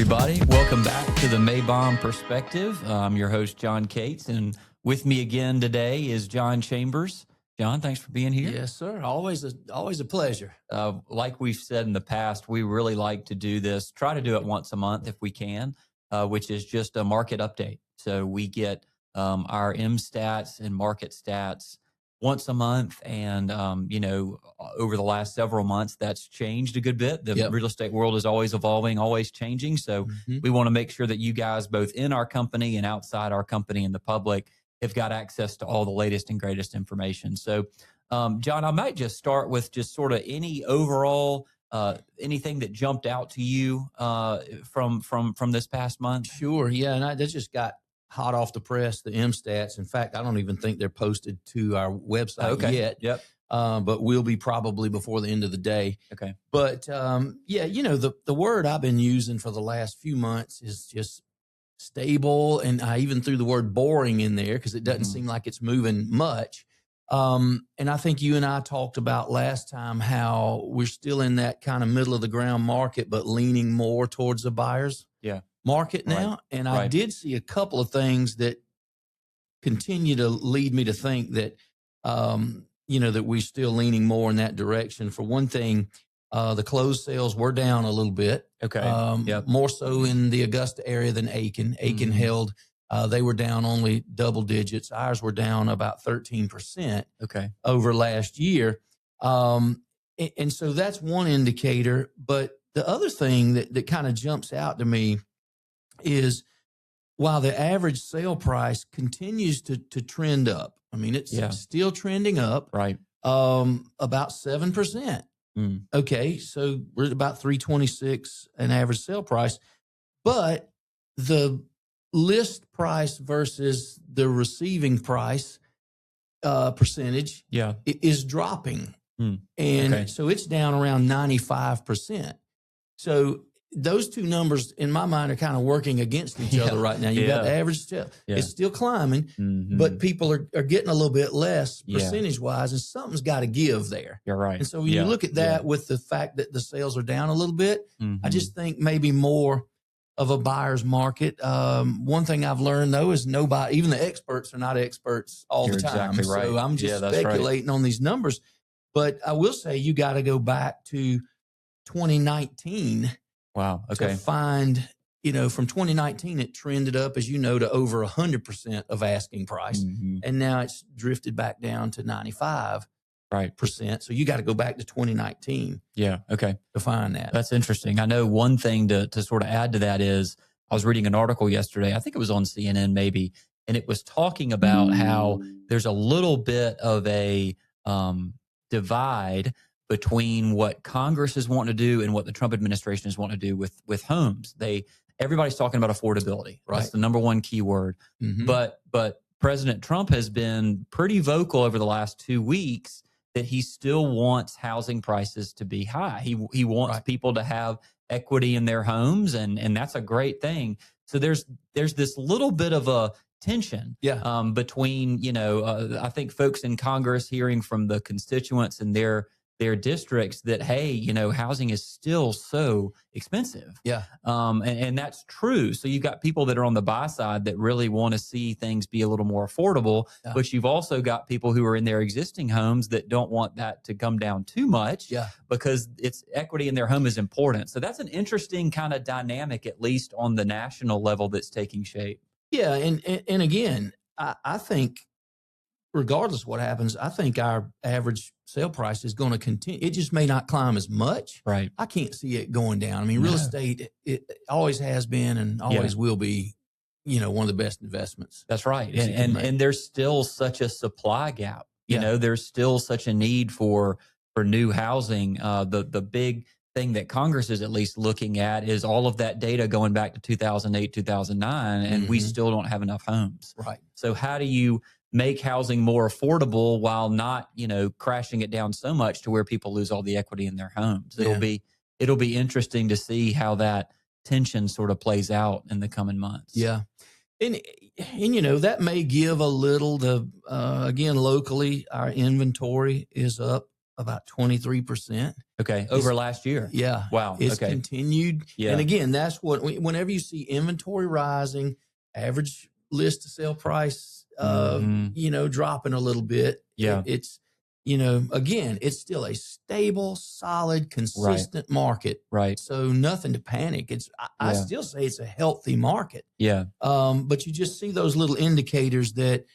everybody. Welcome back to the Maybomb Perspective. I'm your host, John Cates, and with me again today is John Chambers. John, thanks for being here. Yes, sir. Always a pleasure. Like we've said in the past, we really like to do this, try to do it once a month if we can, which is just a market update. So we get our M stats and market stats once a month. And, over the last several months, that's changed a good bit. The real estate world is always evolving, always changing. So we want to make sure that you guys, both in our company and outside our company and the public, have got access to all the latest and greatest information. So, John, I might just start with just sort of any overall, anything that jumped out to you from this past month. Sure. Yeah. And that just got hot off the press, the M stats. In fact, I don't even think they're posted to our website yet. Yep. But will be probably before the end of the day. Okay. But the word I've been using for the last few months is just stable. And I even threw the word boring in there because it doesn't seem like it's moving much. And I think you and I talked about last time how we're still in that kind of middle of the ground market, but leaning more towards the buyer's market now. Right. And I did see a couple of things that continue to lead me to think that, that we're still leaning more in that direction. For one thing, the closed sales were down a little bit. Okay. More so in the Augusta area than Aiken. Aiken held, they were down only double digits. Ours were down about 13% over last year. And so that's one indicator. But the other thing that kind of jumps out to me is while the average sale price continues to trend up, I mean, it's still trending up, about 7%. Okay, so we're at about $326 an average sale price, but the list price versus the receiving price percentage is dropping. And so it's down around 95%. So those two numbers in my mind are kind of working against each other right now. You've got the average sale. It's still climbing, but people are getting a little bit less percentage wise, and something's got to give there. You're right. And so when you look at that with the fact that the sales are down a little bit, I just think maybe more of a buyer's market. One thing I've learned though is nobody, even the experts are not experts all the time. Exactly right. So I'm just speculating on these numbers, but I will say you got to go back to 2019. Wow. Okay. To find, from 2019, it trended up, as you know, to over 100% of asking price. And now it's drifted back down to 95%. So you got to go back to 2019. Yeah. Okay. To find that. That's interesting. I know one thing to sort of add to that is I was reading an article yesterday. I think it was on CNN maybe, and it was talking about how there's a little bit of a divide between what Congress is wanting to do and what the Trump administration is wanting to do with homes. Everybody's talking about affordability. Right? That's the number one key word. But President Trump has been pretty vocal over the last 2 weeks that he still wants housing prices to be high. He wants people to have equity in their homes, and that's a great thing. So there's this little bit of a tension between, I think folks in Congress hearing from the constituents and their districts that, hey, housing is still so expensive. And that's true. So you've got people that are on the buy side that really want to see things be a little more affordable, but you've also got people who are in their existing homes that don't want that to come down too much because it's equity in their home is important. So that's an interesting kind of dynamic, at least on the national level, that's taking shape. Yeah. And again, I think regardless of what happens, I think our average sale price is going to continue. It just may not climb as much. Right. I can't see it going down. I mean, real estate, it always has been and always will be, one of the best investments. That's right. And there's still such a supply gap. There's still such a need for new housing. The big thing that Congress is at least looking at is all of that data going back to 2008, 2009, and we still don't have enough homes. Right. So how do you make housing more affordable while not, crashing it down so much to where people lose all the equity in their homes? It'll be interesting to see how that tension sort of plays out in the coming months. Yeah. And that may give a little, again, locally, our inventory is up about 23%. Okay. Over last year. Yeah. Wow. It's okay. continued. Yeah. And again, that's what, whenever you see inventory rising, average list to sale price, dropping a little bit. Yeah. It's, again, it's still a stable, solid, consistent market. Right. So nothing to panic. I still say it's a healthy market. Yeah. But you just see those little indicators that,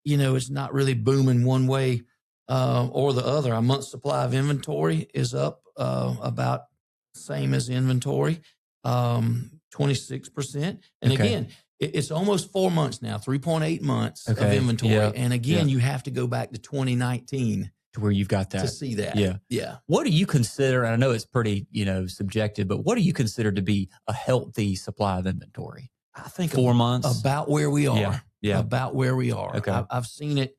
it's not really booming one way or the other. Our month supply of inventory is up about same as inventory, 26%. And again, it's almost 4 months now, 3.8 months of inventory. Yeah. And again, you have to go back to 2019 to where you've got that to see that. Yeah. Yeah. What do you consider, and I know it's pretty, subjective, but what do you consider to be a healthy supply of inventory? I think 4 months. About where we are. Yeah. About where we are. Okay. I've seen it.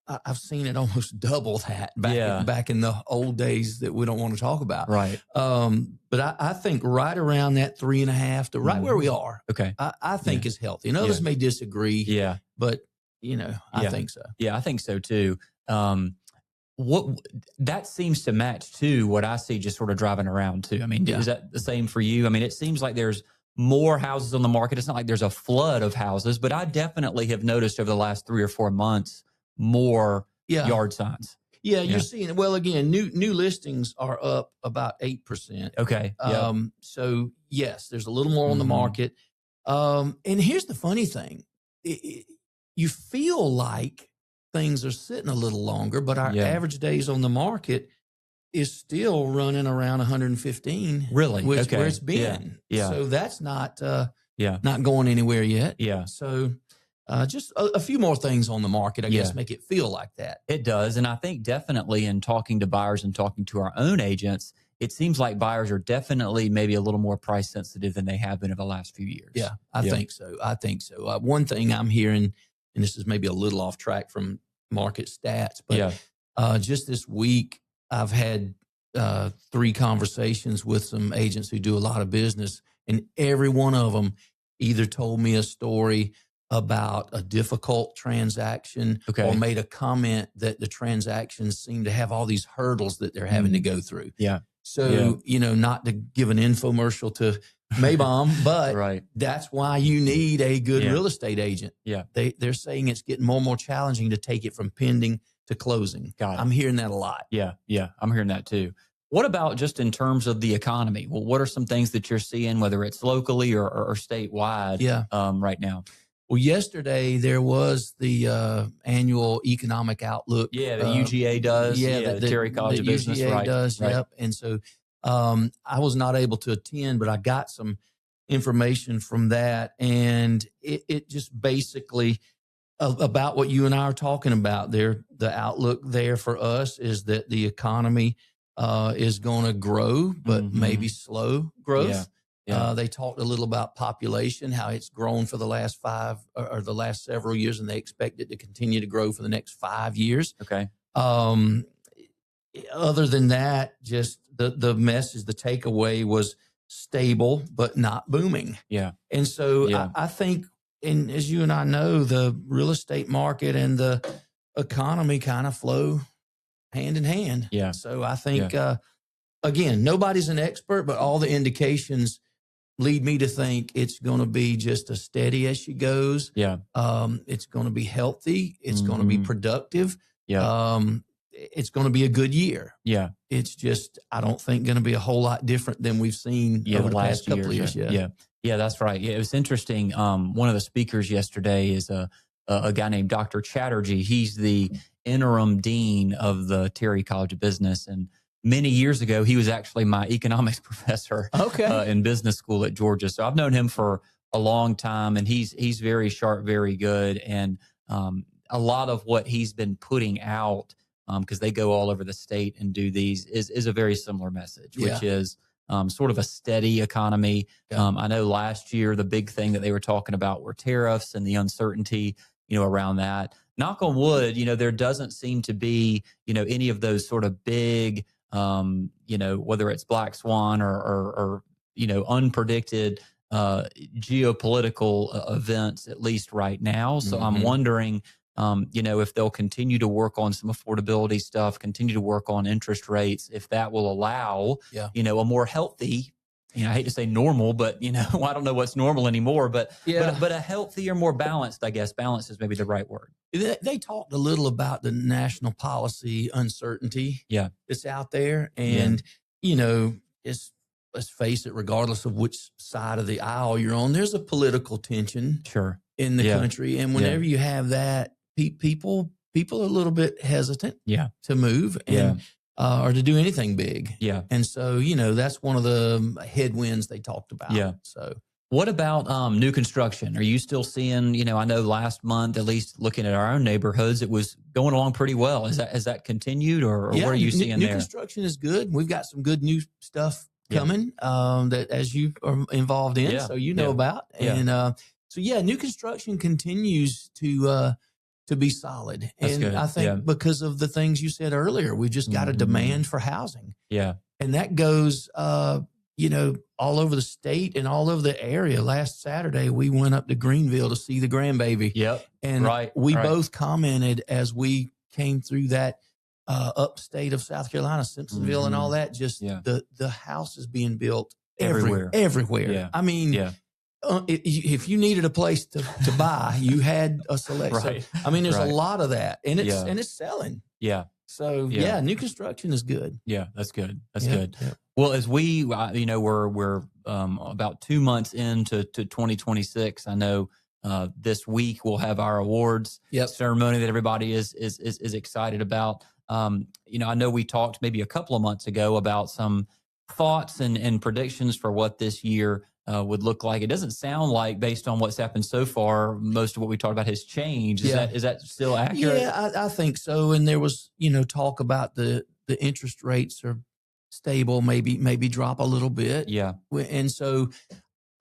I've seen it almost double that back in the old days that we don't want to talk about. Right. But I think right around that 3.5 to right where we are. Okay. I think is healthy. And others may disagree. Yeah. But I think so. Yeah, I think so too. What that seems to match too what I see just sort of driving around too. I mean, is that the same for you? I mean, it seems like there's more houses on the market. It's not like there's a flood of houses, but I definitely have noticed over the last 3 or 4 months more yard signs. Yeah, you're seeing it. Well, again, new listings are up about 8%. Okay. So yes, there's a little more on the market. And here's the funny thing. You feel like things are sitting a little longer, but our average days on the market is still running around 115. Really? Where it's been. Yeah. So that's not going anywhere yet. Yeah. So just a few more things on the market, I guess, make it feel like that. It does. And I think definitely in talking to buyers and talking to our own agents, it seems like buyers are definitely maybe a little more price sensitive than they have been over the last few years. Yeah, I think so. One thing I'm hearing, and this is maybe a little off track from market stats, but just this week, I've had 3 conversations with some agents who do a lot of business, and every one of them either told me a story about a difficult transaction or made a comment that the transactions seem to have all these hurdles that they're having to go through. Yeah. So, not to give an infomercial to Maybom, but that's why you need a good real estate agent. Yeah. They're saying it's getting more and more challenging to take it from pending to closing. Got it. I'm hearing that a lot. Yeah. I'm hearing that too. What about just in terms of the economy? Well, what are some things that you're seeing, whether it's locally or statewide right now? Well, yesterday there was the annual economic outlook. Yeah, the UGA does. The Terry College of Business. UGA does. Right. Yep. And so I was not able to attend, but I got some information from that, and it just basically about what you and I are talking about there. The outlook there for us is that the economy is going to grow, but maybe slow growth. They talked a little about population, how it's grown for the last 5 or the last several years, and they expect it to continue to grow for the next 5 years. Okay. Other than that, just the message, the takeaway was stable, but not booming. Yeah. And so I think, and as you and I know, the real estate market and the economy kind of flow hand in hand. Yeah. So I think, again, nobody's an expert, but all the indications lead me to think it's going to be just as steady as she goes. Yeah. It's going to be healthy. It's going to be productive. Yeah. It's going to be a good year. Yeah. It's just, I don't think going to be a whole lot different than we've seen over the past couple of years. Yeah, that's right. Yeah, it was interesting. One of the speakers yesterday is a guy named Dr. Chatterjee. He's the interim dean of the Terry College of Business. And many years ago, he was actually my economics professor in business school at Georgia. So I've known him for a long time, and he's very sharp, very good. And a lot of what he's been putting out, because they go all over the state and do these, is a very similar message, which is sort of a steady economy. I know last year, the big thing that they were talking about were tariffs and the uncertainty, around that. Knock on wood, there doesn't seem to be, any of those sort of big, whether it's black swan or unpredicted geopolitical events, at least right now. So I'm wondering, if they'll continue to work on some affordability stuff, continue to work on interest rates, if that will allow, a more healthy, I hate to say normal, but I don't know what's normal anymore, but a healthier, more balanced, I guess. Balance is maybe the right word. They talked a little about the national policy uncertainty that's out there. And, let's face it, regardless of which side of the aisle you're on, there's a political tension in the country. And whenever you have that, people are a little bit hesitant to move and or to do anything big. And so, that's one of the headwinds they talked about. So what about new construction? Are you still seeing, I know last month, at least looking at our own neighborhoods, it was going along pretty well. Has that continued, or what are you seeing new there? New construction is good. We've got some good new stuff coming that as you are involved in, so about. And new construction continues to be solid. That's and good. I think because of the things you said earlier, we've just got a demand for housing. And that goes, all over the state and all over the area. Last Saturday, we went up to Greenville to see the grandbaby. And we both commented as we came through that upstate of South Carolina, Simpsonville and all that, just the houses being built everywhere. I mean, if you needed a place to buy, you had a selection. I mean, there's a lot of that, and it's selling. So new construction is good. That's good. That's good. Well, as we, we're about 2 months into 2026. I know this week we'll have our awards ceremony that everybody is excited about. I know we talked maybe a couple of months ago about some thoughts and predictions for what this year would look like. It doesn't sound like, based on what's happened so far, most of what we talked about has changed. Is that still accurate? Yeah, I think so. And there was, talk about the interest rates are stable, maybe drop a little bit. And so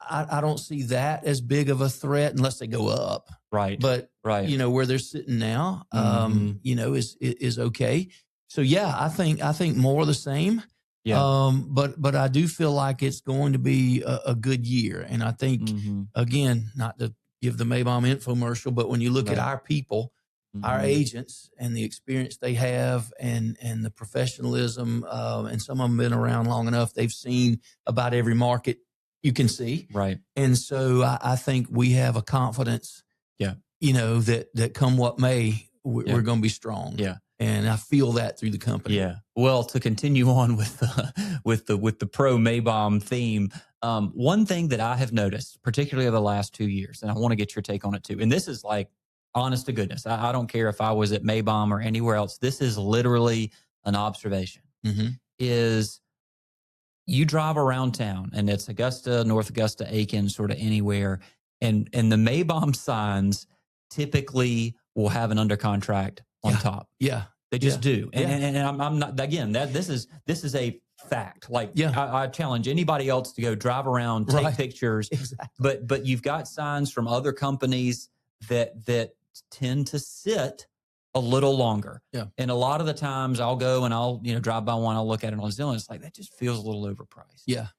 I don't see that as big of a threat unless they go up. But where they're sitting now, is okay. So I think more of the same. But I do feel like it's going to be a good year. And I think, again, not to give the Maybaum infomercial, but when you look at our people, our agents, and the experience they have and the professionalism, and some of them been around long enough, they've seen about every market you can see. And so I think we have a confidence, that come what may, we're going to be strong. And I feel that through the company. Well, to continue on with the pro Maybaum theme, one thing that I have noticed, particularly over the last 2 years, and I want to get your take on it too, and this is like honest to goodness, I don't care if I was at Maybaum or anywhere else, this is literally an observation, is you drive around town, and it's Augusta, North Augusta, Aiken, sort of anywhere, and the Maybaum signs typically will have an under contract on top. They just do. And I'm not, again, this is a fact. Like, I challenge anybody else to go drive around, take pictures. But you've got signs from other companies that tend to sit a little longer. And a lot of the times I'll go and I'll, drive by one, I'll look at it on Zillow. It's like, that just feels a little overpriced.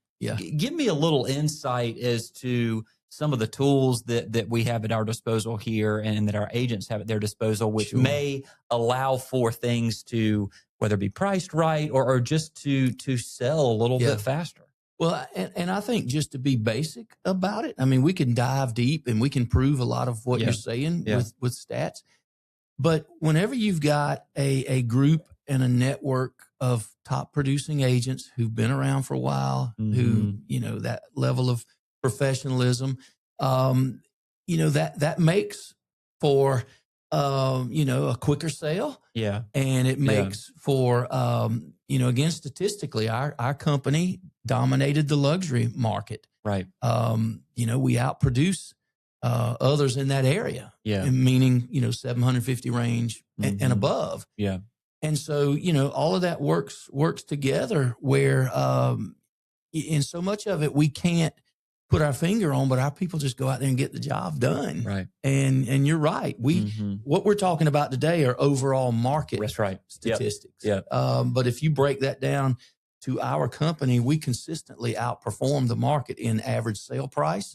Give me a little insight as to some of the tools that we have at our disposal here and that our agents have at their disposal, which may allow for things to, whether it be priced right or just to sell a little bit faster. Well, and I think just to be basic about it, I mean, we can dive deep and we can prove a lot of what you're saying with stats. But whenever you've got a group and a network of top producing agents who've been around for a while, who, that level of professionalism, that makes for, a quicker sale. And it makes for, again, statistically, our company dominated the luxury market. We outproduce others in that area. Meaning, 750 range and above. And so, all of that works together where, in so much of it, we can't put our finger on, but our people just go out there and get the job done. And you're right. What we're talking about today are overall market statistics. But if you break that down to our company, we consistently outperform the market in average sale price,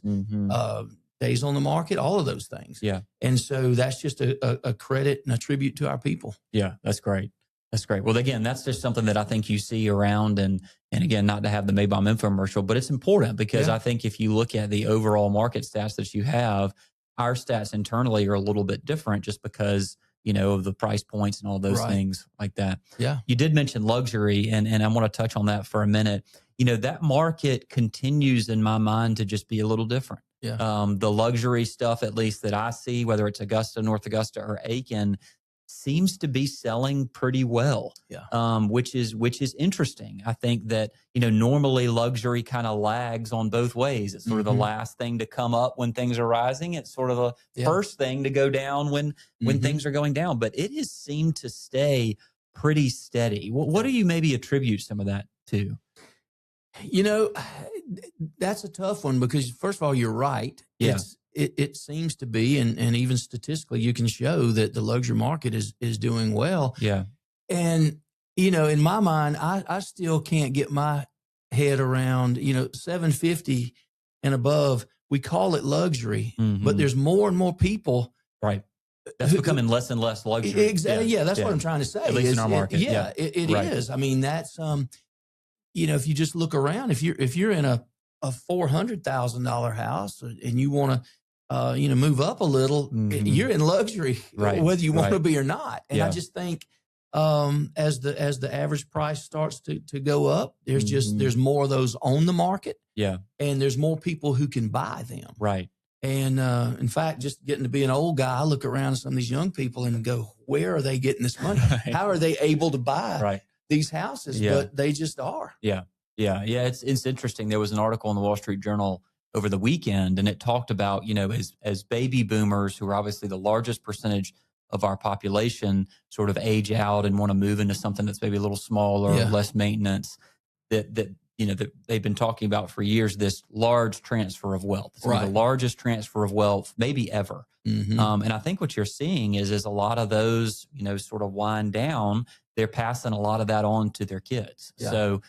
days on the market, all of those things. Yeah. And so that's just a credit and a tribute to our people. Yeah, that's great. That's great. Well, again, that's just something that I think you see around, and again, not to have the Maybom infomercial, but it's important because I think if you look at the overall market stats that you have, our stats internally are a little bit different just because, of the price points and all those things like that. Yeah. You did mention luxury, and I want to touch on that for a minute. That market continues in my mind to just be a little different. Yeah. The luxury stuff, at least that I see, whether it's Augusta, North Augusta, or Aiken, seems to be selling pretty well. Yeah. Which is interesting. I think that, normally luxury kind of lags on both ways. It's sort of the last thing to come up when things are rising. It's sort of the first thing to go down when things are going down. But it has seemed to stay pretty steady. What do you maybe attribute some of that to? That's a tough one because, first of all, you're right. Yeah. It seems to be, and even statistically, you can show that the luxury market is doing well. Yeah. And, in my mind, I still can't get my head around, 750 and above. We call it luxury, but there's more and more people. Right. That's becoming less and less luxury. Exactly. Yeah. That's what I'm trying to say. At least in our market. It is. I mean, that's, if you just look around, if you're in a $400,000 house and you want to, move up a little, you're in luxury, whether you want to be or not. And I just think, as the average price starts to go up, there's more of those on the market. Yeah. And there's more people who can buy them. Right. And, in fact, just getting to be an old guy, I look around at some of these young people and go, where are they getting this money? How are they able to buy these houses? But they just are. Yeah. Yeah. Yeah. It's interesting. There was an article in the Wall Street Journal over the weekend, and it talked about, as baby boomers, who are obviously the largest percentage of our population, sort of age out and want to move into something that's maybe a little smaller, less maintenance, that they've been talking about for years, this large transfer of wealth. It's the largest transfer of wealth maybe ever. And I think what you're seeing is a lot of those, sort of wind down, they're passing a lot of that on to their kids. Yeah. So,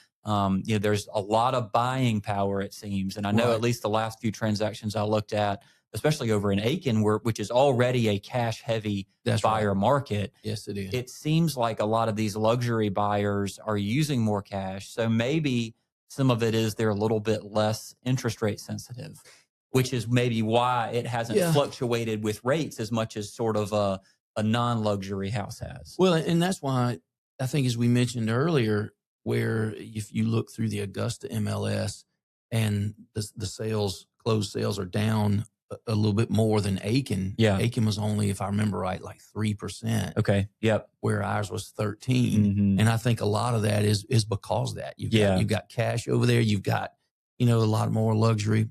there's a lot of buying power, it seems. And I know at least the last few transactions I looked at, especially over in Aiken, which is already a cash heavy buyer market. Yes, it is. It seems like a lot of these luxury buyers are using more cash. So maybe some of it is they're a little bit less interest rate sensitive, which is maybe why it hasn't fluctuated with rates as much as sort of a non-luxury house has. Well, and that's why I think, as we mentioned earlier, where if you look through the Augusta MLS and the closed sales are down a little bit more than Aiken. Yeah. Aiken was only, if I remember right, like 3%. Okay. Yep. Where ours was 13. And I think a lot of that is because of that. You've got cash over there. You've got, a lot more luxury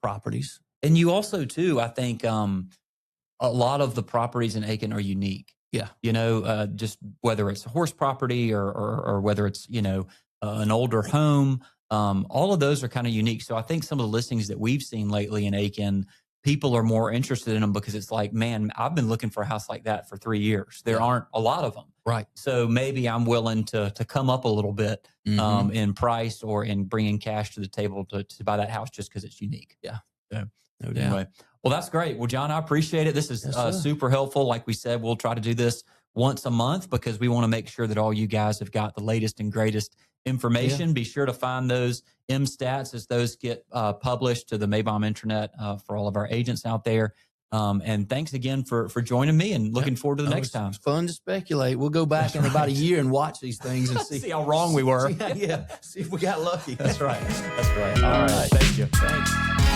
properties. And you also too, I think, a lot of the properties in Aiken are unique. Yeah. Just whether it's a horse property or whether it's, an older home, all of those are kind of unique. So I think some of the listings that we've seen lately in Aiken, people are more interested in them because it's like, man, I've been looking for a house like that for 3 years. There aren't a lot of them. Right. So maybe I'm willing to come up a little bit in price or in bringing cash to the table to buy that house just because it's unique. Yeah. So, no doubt. Anyway. Well, that's great. Well, John, I appreciate it. This is super helpful. Like we said, we'll try to do this once a month because we want to make sure that all you guys have got the latest and greatest information. Be sure to find those stats as those get published to the Maybom Intranet for all of our agents out there. And thanks again for joining me, and looking forward to the next time. It's fun to speculate. We'll go back in about a year and watch these things and see how wrong we were. See if we got lucky. That's right. All right. Thank you. Thanks.